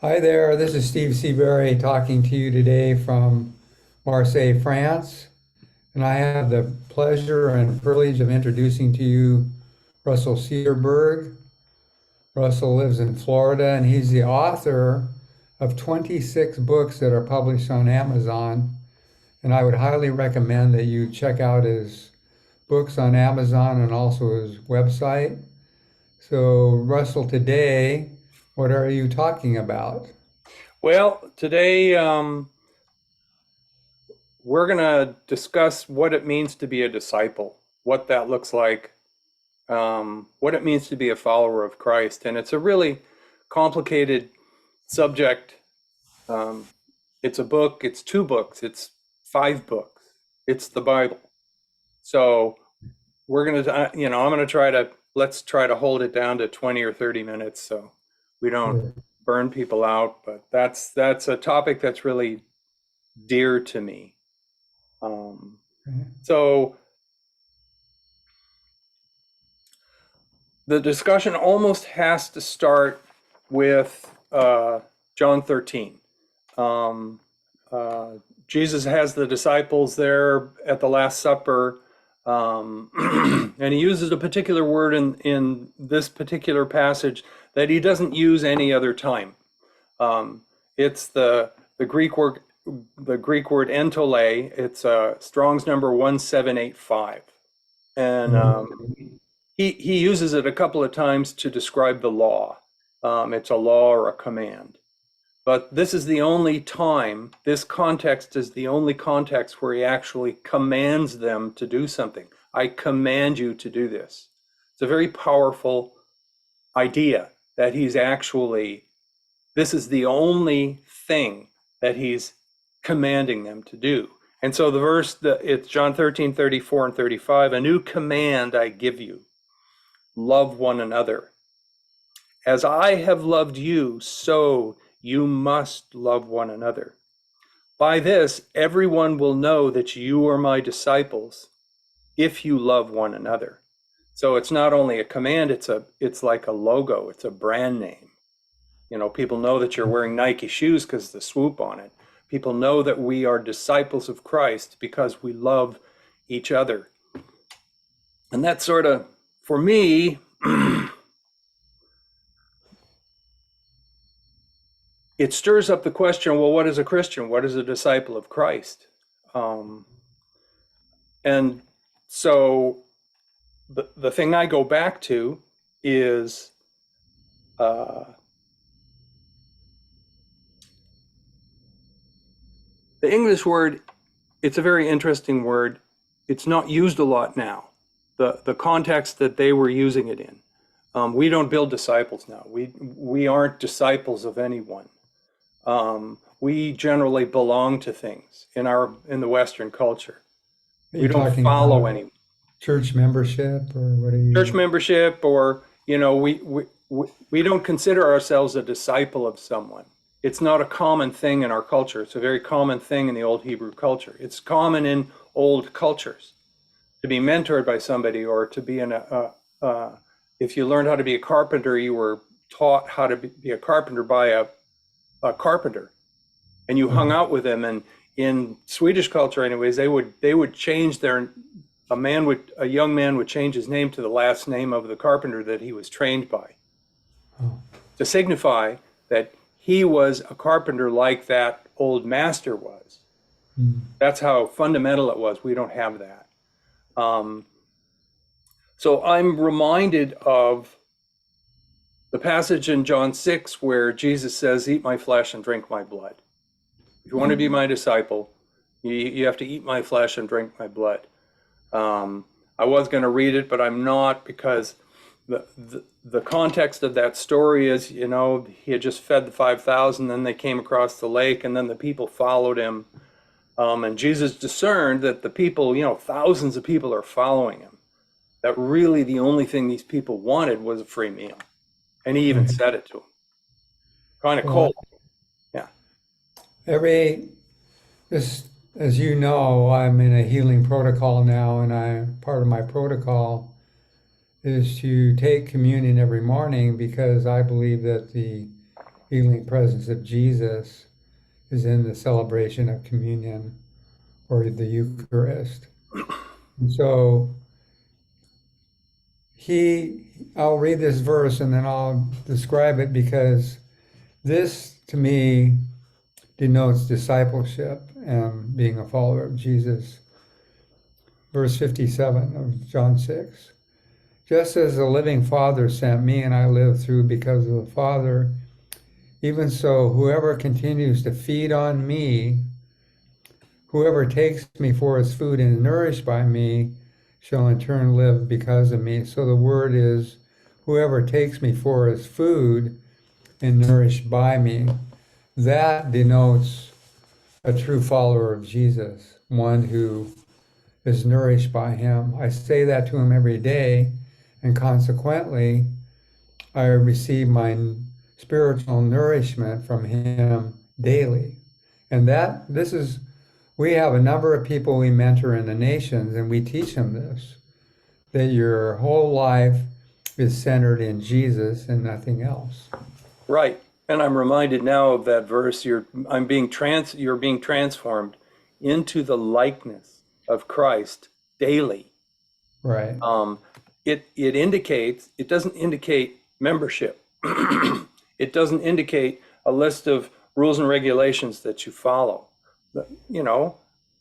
Hi there, this is Steve Seabury talking to you today from Marseille, France. And I have the pleasure and privilege of introducing to you Russell Cedarberg. Russell lives in Florida and he's the author of 26 books that are published on Amazon. And I would highly recommend that you check out his books on Amazon and also his website. So, Russell, today, what are you talking about? Well, today we're going to discuss what it means to be a disciple, what that looks like, what it means to be a follower of Christ. And it's a really complicated subject. Um, it's a book, it's two books, it's five books, it's the Bible. So we're going to, I'm going to let's try to hold it down to 20 or 30 minutes so we don't Sure. burn people out. But that's a topic that's really dear to me. So the discussion almost has to start with John 13. Um, uh, Jesus has the disciples there at the Last Supper, and he uses a particular word in this particular passage that he doesn't use any other time. It's the Greek word entole. It's Strong's number 1785, and he uses it a couple of times to describe the law. It's a law or a command. But this is the only time, this context is the only context where he actually commands them to do something. I command you to do this. It's a very powerful idea that this is the only thing that he's commanding them to do. And so it's John 13, 34 and 35, a new command I give you, love one another. As I have loved you, so you must love one another. By this, everyone will know that you are my disciples if you love one another. So it's not only a command, it's like a logo, it's a brand name. People know that you're wearing Nike shoes because of the swoop on it. People know that we are disciples of Christ because we love each other. And that sort of, for me, it stirs up the question, well, what is a Christian? What is a disciple of Christ? And so the thing I go back to is the English word. It's a very interesting word. It's not used a lot now. The context that they were using it in. We don't build disciples now. We aren't disciples of anyone. We generally belong to things in the Western culture. Are We you don't talking follow about anyone. church membership or what are Church you? membership, or we don't consider ourselves a disciple of someone. It's not a common thing in our culture. It's a very common thing in the old Hebrew culture. It's common in old cultures to be mentored by somebody, or to be if you learned how to be a carpenter, you were taught how to be a carpenter by a carpenter, and you hung Right. out with them. And in Swedish culture, anyways, they would change a young man would change his name to the last name of the carpenter that he was trained by, Oh, to signify that he was a carpenter like that old master was. mm, That's how fundamental it was. We don't have that. Um, so I'm reminded of the passage in John 6 where Jesus says, eat my flesh and drink my blood. If you want to be my disciple, you have to eat my flesh and drink my blood. I was going to read it, but I'm not, because the context of that story is, he had just fed the 5,000, then they came across the lake, and then the people followed him. And Jesus discerned that the people, thousands of people are following him, that really the only thing these people wanted was a free meal. And he even right. said it to them. Kind of Well, cold. Yeah. every this, as you know, I'm in a healing protocol now, and part of my protocol is to take communion every morning because I believe that the healing presence of Jesus is in the celebration of communion or the Eucharist. And so I'll read this verse and then I'll describe it, because this to me denotes discipleship and being a follower of Jesus. Verse 57 of John 6. Just as the living Father sent me and I live through because of the Father, even so, whoever continues to feed on me, whoever takes me for his food and is nourished by me, shall in turn live because of me. So the word is, whoever takes me for his food and nourished by me. That denotes a true follower of Jesus, one who is nourished by him. I say that to him every day, and consequently, I receive my spiritual nourishment from him daily. And we have a number of people we mentor in the nations, and we teach them this, that your whole life is centered in Jesus and nothing else. Right. And I'm reminded now of that verse, you're being transformed into the likeness of Christ daily. Right. It doesn't indicate membership. It doesn't indicate a list of rules and regulations that you follow.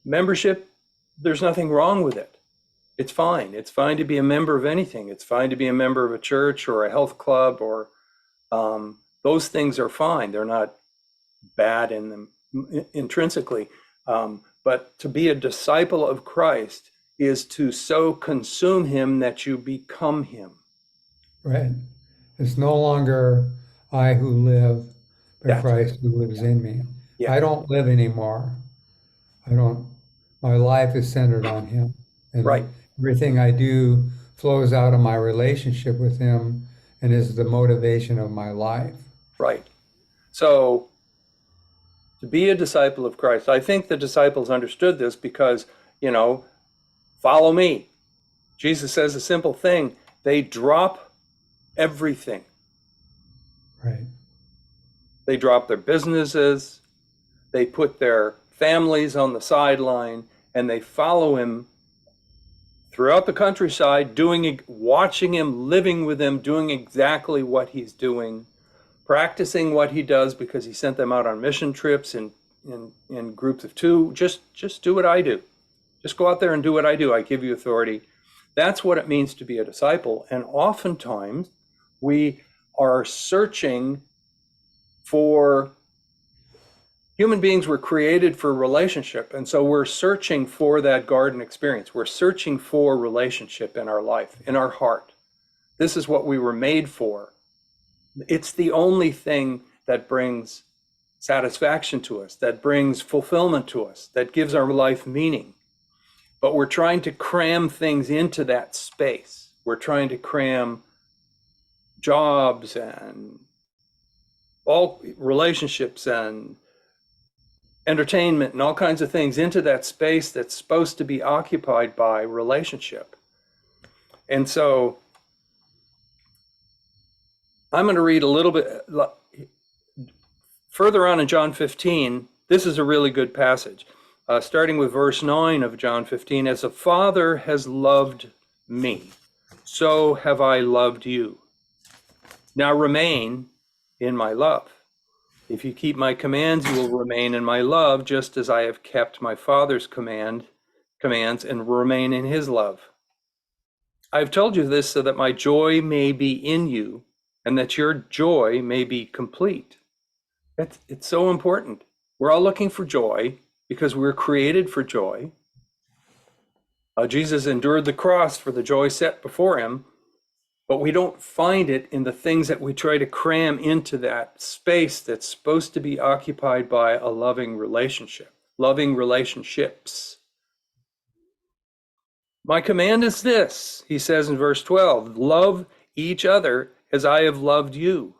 Membership, there's nothing wrong with it. It's fine. It's fine to be a member of anything. It's fine to be a member of a church or a health club, or those things are fine. They're not bad in them intrinsically. But to be a disciple of Christ is to so consume him that you become him. Right. It's no longer I who live, but That's Christ who lives in me. Yeah. I don't live anymore. My life is centered on him. And Right. everything I do flows out of my relationship with him and is the motivation of my life. Right. So to be a disciple of Christ, I think the disciples understood this because, follow me. Jesus says a simple thing. They drop everything. Right. They drop their businesses. They put their families on the sideline, and they follow him throughout the countryside, watching him, living with him, doing exactly what he's doing, practicing what he does, because he sent them out on mission trips in groups of two. Just do what I do. Just go out there and do what I do. I give you authority. That's what it means to be a disciple. And oftentimes we are searching for, human beings were created for relationship. And so we're searching for that garden experience. We're searching for relationship in our life, in our heart. This is what we were made for. It's the only thing that brings satisfaction to us, that brings fulfillment to us, that gives our life meaning. But we're trying to cram things into that space. We're trying to cram jobs and all relationships and entertainment and all kinds of things into that space that's supposed to be occupied by relationship. And so I'm going to read a little bit further on in John 15. This is a really good passage. Starting with verse 9 of John 15, as the Father has loved me, so have I loved you. Now remain in my love. If you keep my commands, you will remain in my love, just as I have kept my Father's commands and remain in his love. I have told you this so that my joy may be in you and that your joy may be complete. It's so important. We're all looking for joy because we're created for joy. Jesus endured the cross for the joy set before him, but we don't find it in the things that we try to cram into that space that's supposed to be occupied by a loving relationship, loving relationships. My command is this, he says in verse 12, love each other as I have loved you.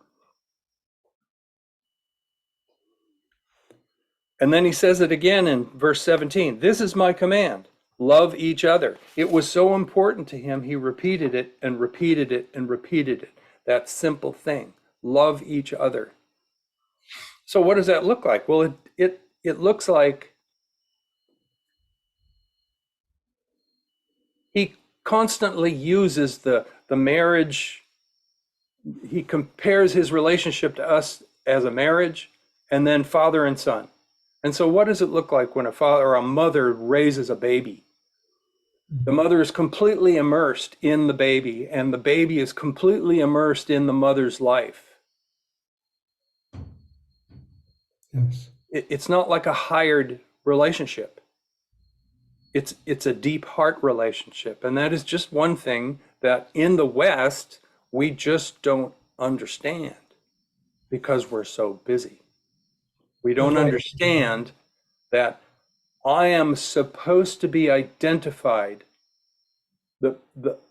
And then he says it again in verse 17, this is my command, love each other. It was so important to him, he repeated it and repeated it and repeated it. That simple thing, love each other. So what does that look like? Well, it looks like he constantly uses the marriage. He compares his relationship to us as a marriage, and then father and son. And so what does it look like when a father or a mother raises a baby? The mother is completely immersed in the baby, and the baby is completely immersed in the mother's life. Yes. It's not like a hired relationship. It's a deep heart relationship. And that is just one thing that in the West, we just don't understand because we're so busy. We don't It's like, understand that I am supposed to be identified. The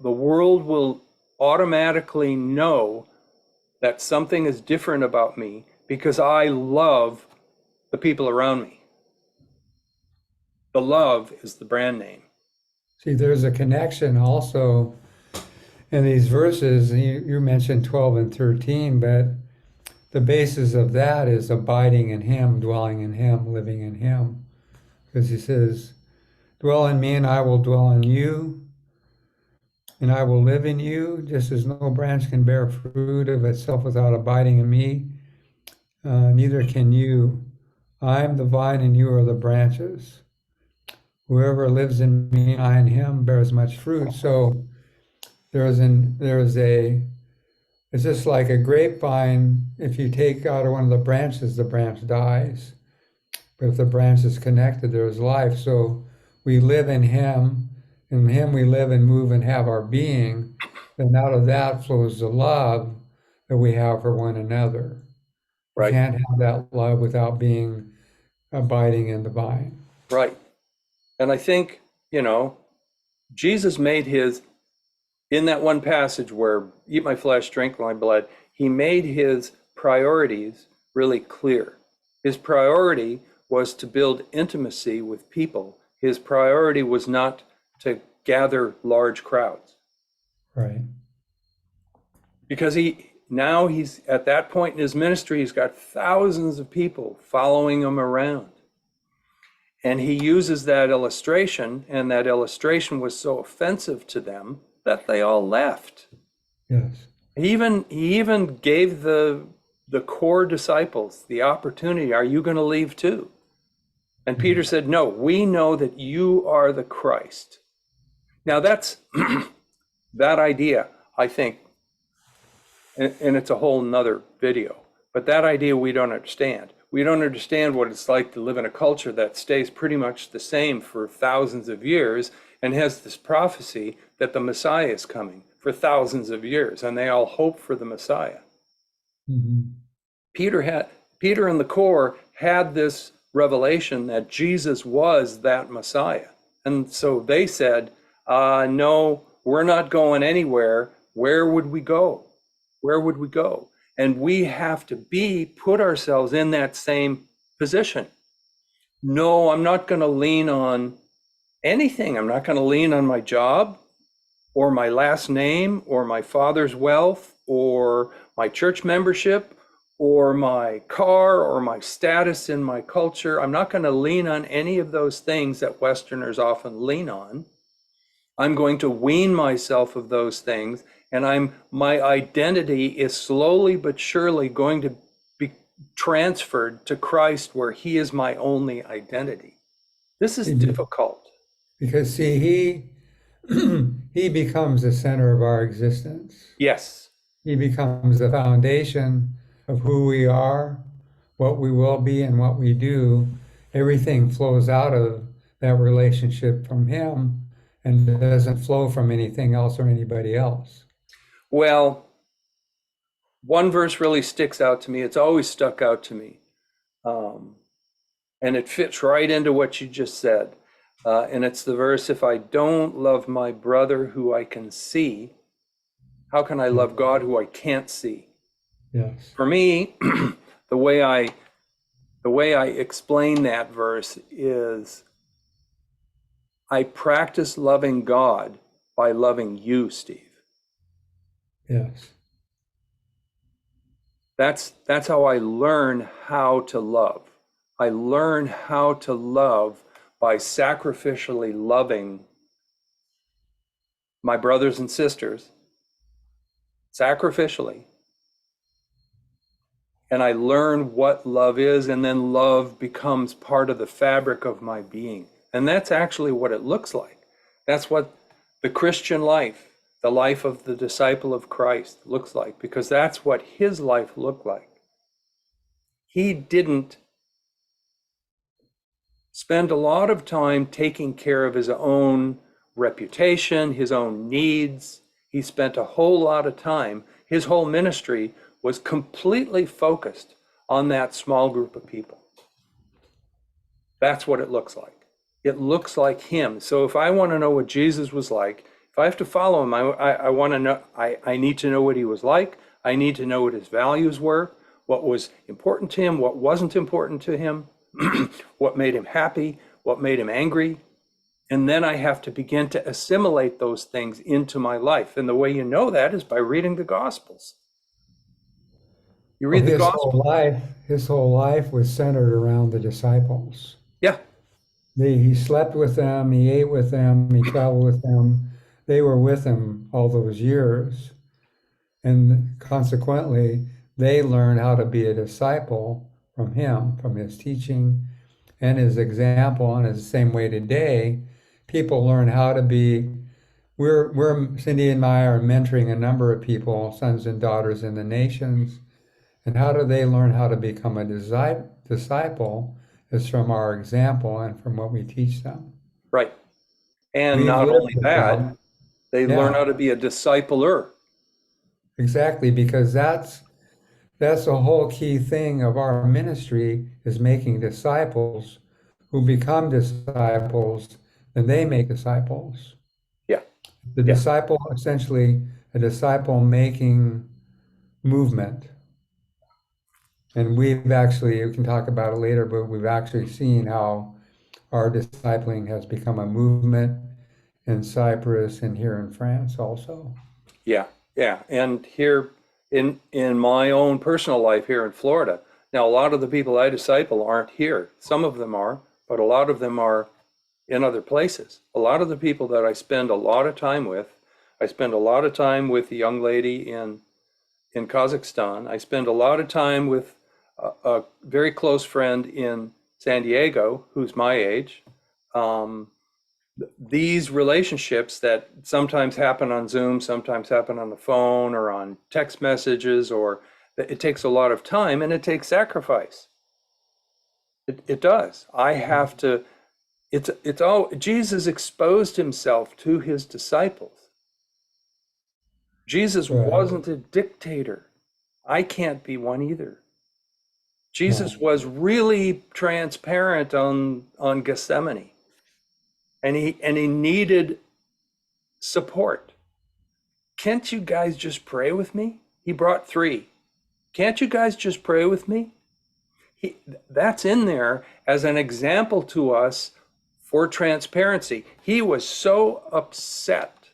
world will automatically know that something is different about me because I love the people around me. The love is the brand name. see, there's a connection also in these verses. You mentioned 12 and 13, but the basis of that is abiding in him, dwelling in him, living in him. Because he says, dwell in me and I will dwell in you, and I will live in you, just as no branch can bear fruit of itself without abiding in me, neither can you. I am the vine and you are the branches. Whoever lives in me, I in him, bears much fruit. So it's just like a grapevine. If you take out one of the branch dies. But if the branch is connected, there is life. So we live in him. In him we live and move and have our being. And out of that flows the love that we have for one another. You Right, can't have that love without being abiding in the vine. right. And I think, Jesus made his, in that one passage where eat my flesh, drink my blood, he made his priorities really clear. His priority was to build intimacy with people. His priority was not to gather large crowds. Right. Because he's at that point in his ministry, he's got thousands of people following him around. And he uses that illustration, and that illustration was so offensive to them that they all left. Yes. He even gave the core disciples the opportunity, are you going to leave too? And Peter said, no, we know that you are the Christ. Now that's that idea, I think, and it's a whole nother video, but that idea we don't understand. We don't understand what it's like to live in a culture that stays pretty much the same for thousands of years and has this prophecy that the Messiah is coming for thousands of years, and they all hope for the Messiah. Mm-hmm. Peter and the core had this revelation that Jesus was that Messiah. And so they said, no, we're not going anywhere. Where would we go? Where would we go? And we have to put ourselves in that same position. No, I'm not going to lean on anything. I'm not going to lean on my job or my last name or my father's wealth or my church membership or my car or my status in my culture. I'm not going to lean on any of those things that Westerners often lean on. I'm going to wean myself of those things, and my identity is slowly but surely going to be transferred to Christ, where he is my only identity. This is difficult. Because see, he becomes the center of our existence. Yes. He becomes the foundation of who we are, what we will be, and what we do. Everything flows out of that relationship from him and doesn't flow from anything else or anybody else. Well, one verse really sticks out to me. It's always stuck out to me. And it fits right into what you just said. And it's the verse, if I don't love my brother who I can see, how can I love God who I can't see? Yes. For me, the way I explain that verse is I practice loving God by loving you, Steve. Yes. That's how I learn how to love. I learn how to love by sacrificially loving my brothers and sisters, sacrificially. And I learn what love is, and then love becomes part of the fabric of my being. And that's actually what it looks like. That's what the Christian life, the life of the disciple of Christ, looks like, because that's what his life looked like. He didn't spend a lot of time taking care of his own reputation, his own needs. He spent a whole lot of time. His whole ministry was completely focused on that small group of people. That's what it looks like. It looks like him. So if I want to know what Jesus was like, if I have to follow him, I want to know, I need to know what he was like. I need to know what his values were, what was important to him, what wasn't important to him, what made him happy, what made him angry. And then I have to begin to assimilate those things into my life. And the way you know that is by reading the Gospels. You Well, read the Gospel. his whole life was centered around the disciples. Yeah, He slept with them, he ate with them, he traveled with them. They were with him all those years. And consequently, they learned how to be a disciple from him, from his teaching and his example. And it's the same way today. People learn how to be. We're Cindy and I are mentoring a number of people, sons and daughters in the nations. And how do they learn how to become a disciple? Is from our example and from what we teach them. right. And We've not lived only with that, them. they learn Yeah, how to be a discipler. exactly, because that's the whole key thing of our ministry is making disciples who become disciples, and they make disciples. Yeah, The yeah, disciple, essentially, a disciple making movement. And we've actually, we can talk about it later, but we've actually seen how our discipling has become a movement in Cyprus and here in France also. yeah, yeah. And here in my own personal life here in Florida, now a lot of the people I disciple aren't here. Some of them are, but a lot of them are in other places. A lot of the people that I spend a lot of time with, I spend a lot of time with the young lady in Kazakhstan. I spend a lot of time with a very close friend in San Diego who's my age. Um, these relationships that sometimes happen on Zoom, sometimes happen on the phone or on text messages, or it takes a lot of time and it takes sacrifice. It does. I have to, it's all, Jesus exposed himself to his disciples. Jesus Right. wasn't a dictator. I can't be one either. Jesus No. was really transparent on Gethsemane, and he needed support. Can't you guys just pray with me? He brought three. Can't you guys just pray with me? He, that's in there as an example to us for transparency. He was so upset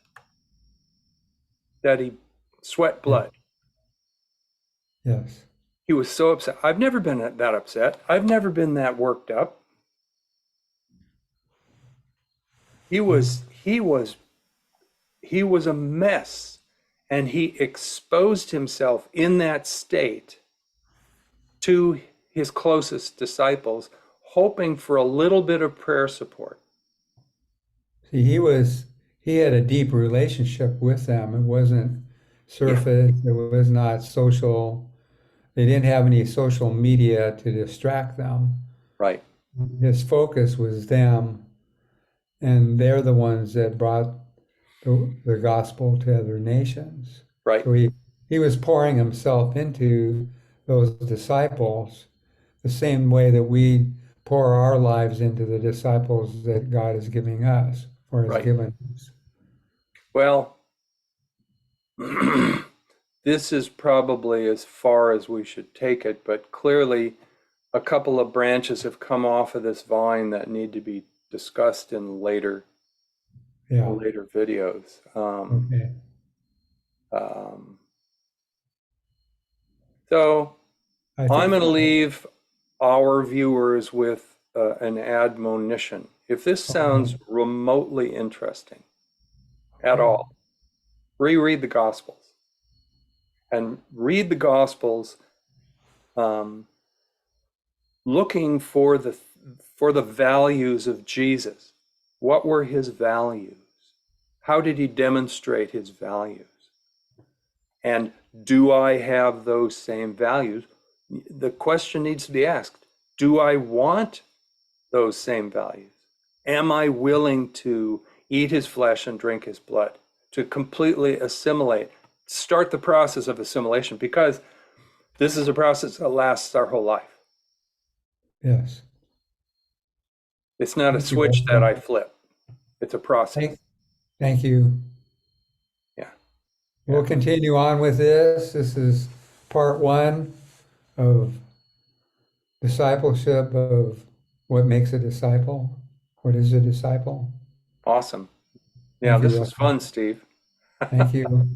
that he sweat Yeah. blood. Yes. He was so upset. I've never been that upset. I've never been that worked up. He Yeah. was he was he was a mess, and he exposed himself in that state to his closest disciples, hoping for a little bit of prayer support. See, he had a deep relationship with them. It wasn't Yeah, surface, it was not social. They didn't have any social media to distract them. right, His focus was them, and they're the ones that brought the gospel to other nations. right, So he was pouring himself into those disciples the same way that we pour our lives into the disciples that God is giving us or has right. given us. Well, this is probably as far as we should take it, but clearly a couple of branches have come off of this vine that need to be discussed in Yeah. later videos. Okay. Um, so I I'm think, going to leave our viewers with an admonition. If this sounds remotely interesting at okay. all, reread the Gospels and read the Gospels um, looking for the values of Jesus. What were his values? How did he demonstrate his values? And do I have those same values? The question needs to be asked, do I want those same values? Am I willing to eat his flesh and drink his blood, to completely assimilate, start the process of assimilation? Because this is a process that lasts our whole life. Yes. It's not a Thank you, switch that I Russell. flip. It's a process. Thank you. Yeah. Yeah. We'll continue on with this. This is part one of discipleship, of what makes a disciple. What is a disciple? Awesome. Yeah, Thank you, this was Russell. fun, Steve. Thank you.